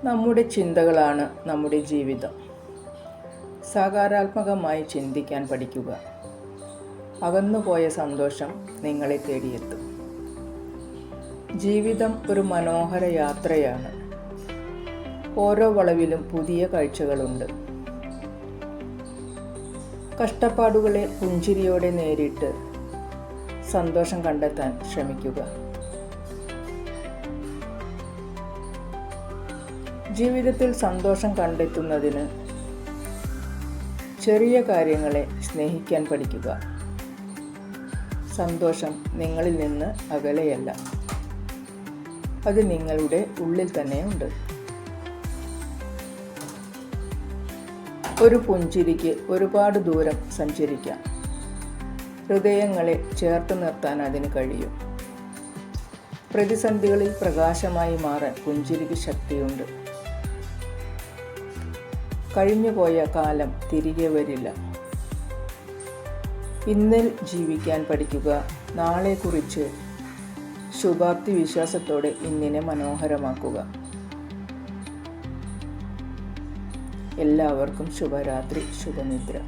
നമ്മുടെ ചിന്തകളാണ് നമ്മുടെ ജീവിതം. സകാരാത്മകമായി ചിന്തിക്കാൻ പഠിക്കുക. അകന്നുപോയ സന്തോഷം നിങ്ങളെ തേടിയെത്തും. ജീവിതം ഒരു മനോഹര യാത്രയാണ്. ഓരോ വളവിലും പുതിയ കാഴ്ചകളുണ്ട്. കഷ്ടപ്പാടുകളെ പുഞ്ചിരിയോടെ നേരിട്ട് സന്തോഷം കണ്ടെത്താൻ ശ്രമിക്കുക. ജീവിതത്തിൽ സന്തോഷം കണ്ടെത്തുന്നതിന് ചെറിയ കാര്യങ്ങളെ സ്നേഹിക്കാൻ പഠിക്കുക. സന്തോഷം നിങ്ങളിൽ നിന്ന് അകലെയല്ല, അത് നിങ്ങളുടെ ഉള്ളിൽ തന്നെയുണ്ട്. ഒരു പുഞ്ചിരിക്ക് ഒരുപാട് ദൂരം സഞ്ചരിക്കാം. ഹൃദയങ്ങളെ ചേർത്ത് നിർത്താൻ അതിന് കഴിയും. പ്രതിസന്ധികളിൽ പ്രകാശമായി മാറാൻ പുഞ്ചിരിക്ക് ശക്തിയുണ്ട്. കഴിഞ്ഞുപോയ കാലം തിരികെ വരില്ല. ഇന്നിൽ ജീവിക്കാൻ പഠിക്കുക. നാളെക്കുറിച്ച് ശുഭാപ്തി വിശ്വാസത്തോടെ ഇന്നിനെ മനോഹരമാക്കുക. എല്ലാവർക്കും ശുഭരാത്രി, ശുഭനിദ്ര.